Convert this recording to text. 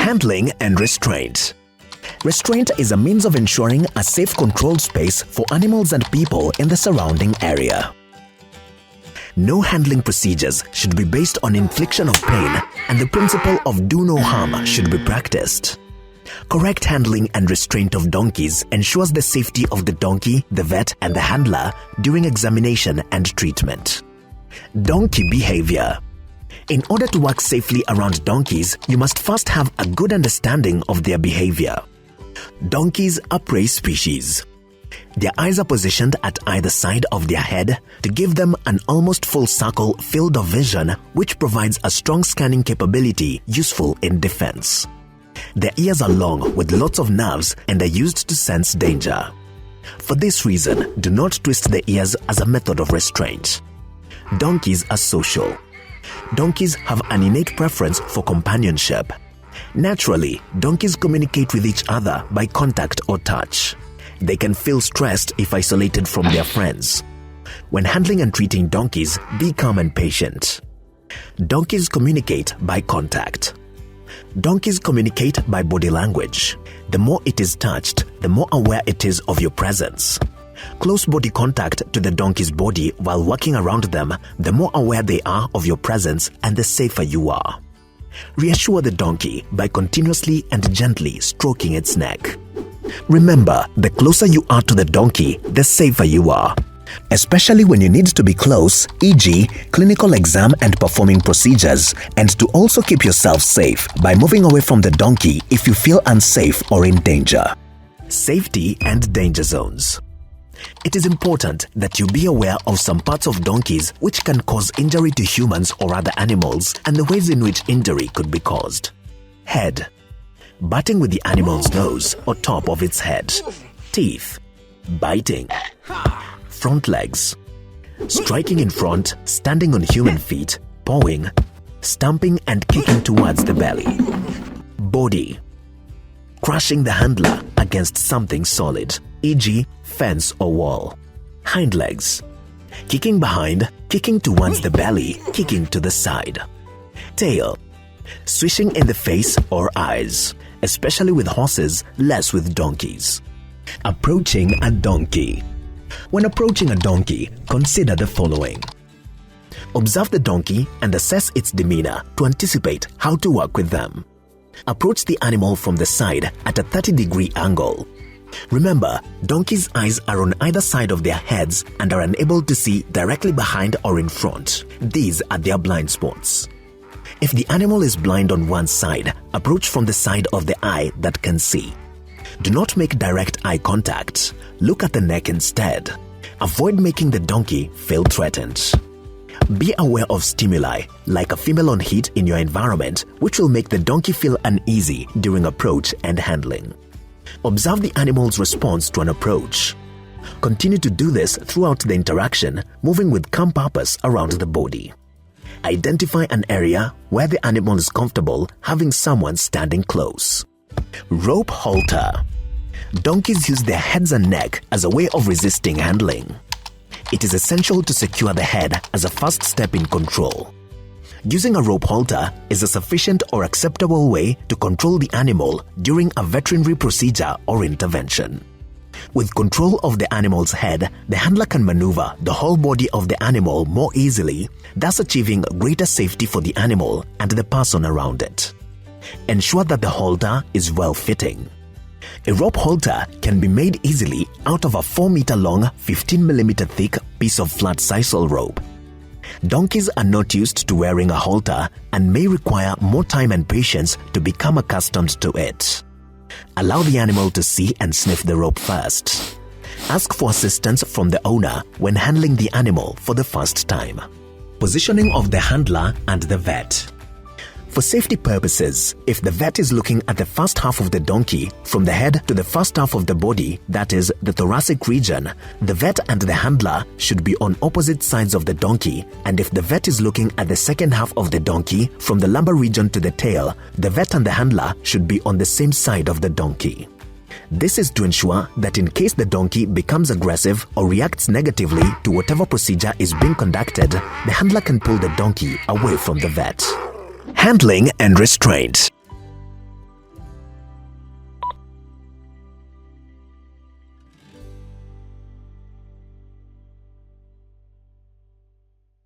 Handling and restraint. Restraint is a means of ensuring a safe controlled space for animals and people in the surrounding area. No handling procedures should be based on infliction of pain, and the principle of do no harm should be practiced. Correct handling and restraint of donkeys ensures the safety of the donkey, the vet, and the handler during examination and treatment. Donkey behavior. In order to work safely around donkeys, you must first have a good understanding of their behavior. Donkeys are prey species. Their eyes are positioned at either side of their head to give them an almost full circle field of vision, which provides a strong scanning capability useful in defense. Their ears are long with lots of nerves and are used to sense danger. For this reason, do not twist the ears as a method of restraint. Donkeys are social. Donkeys have an innate preference for companionship. Naturally, donkeys communicate with each other by contact or touch. They can feel stressed if isolated from their friends. When handling and treating donkeys, be calm and patient. Donkeys communicate by contact. Donkeys communicate by body language. The more it is touched, the more aware it is of your presence. Close body contact to the donkey's body while walking around them, the more aware they are of your presence and the safer you are. Reassure the donkey by continuously and gently stroking its neck. Remember, the closer you are to the donkey, the safer you are. Especially when you need to be close, e.g., clinical exam and performing procedures, and to also keep yourself safe by moving away from the donkey if you feel unsafe or in danger. Safety and danger zones. It is important that you be aware of some parts of donkeys which can cause injury to humans or other animals and the ways in which injury could be caused. Head. Batting with the animal's nose or top of its head. Teeth. Biting. Front legs. Striking in front, standing on human feet, pawing, stamping and kicking towards the belly. Body. Crushing the handler against something solid, e.g., fence or wall. Hind legs. Kicking behind, kicking towards the belly, kicking to the side. Tail. Swishing in the face or eyes, especially with horses, less with donkeys. Approaching a donkey. When approaching a donkey, consider the following. Observe the donkey and assess its demeanor to anticipate how to work with them. Approach the animal from the side at a 30-degree angle. Remember, donkeys' eyes are on either side of their heads and are unable to see directly behind or in front. These are their blind spots. If the animal is blind on one side, approach from the side of the eye that can see. Do not make direct eye contact. Look at the neck instead. Avoid making the donkey feel threatened. Be aware of stimuli, like a female on heat in your environment, which will make the donkey feel uneasy during approach and handling. Observe the animal's response to an approach. Continue to do this throughout the interaction, moving with calm purpose around the body. Identify an area where the animal is comfortable having someone standing close. Rope halter. Donkeys use their heads and neck as a way of resisting handling. It is essential to secure the head as a first step in control. Using a rope halter is a sufficient or acceptable way to control the animal during a veterinary procedure or intervention. With control of the animal's head, the handler can maneuver the whole body of the animal more easily, thus achieving greater safety for the animal and the person around it. Ensure that the halter is well-fitting. A rope halter can be made easily out of a 4-meter-long, 15mm thick piece of flat sisal rope. Donkeys are not used to wearing a halter and may require more time and patience to become accustomed to it. Allow the animal to see and sniff the rope first. Ask for assistance from the owner when handling the animal for the first time. Positioning of the handler and the vet. For safety purposes, if the vet is looking at the first half of the donkey, from the head to the first half of the body, that is, the thoracic region, the vet and the handler should be on opposite sides of the donkey, and if the vet is looking at the second half of the donkey, from the lumbar region to the tail, the vet and the handler should be on the same side of the donkey. This is to ensure that in case the donkey becomes aggressive or reacts negatively to whatever procedure is being conducted, the handler can pull the donkey away from the vet. Handling and restraint.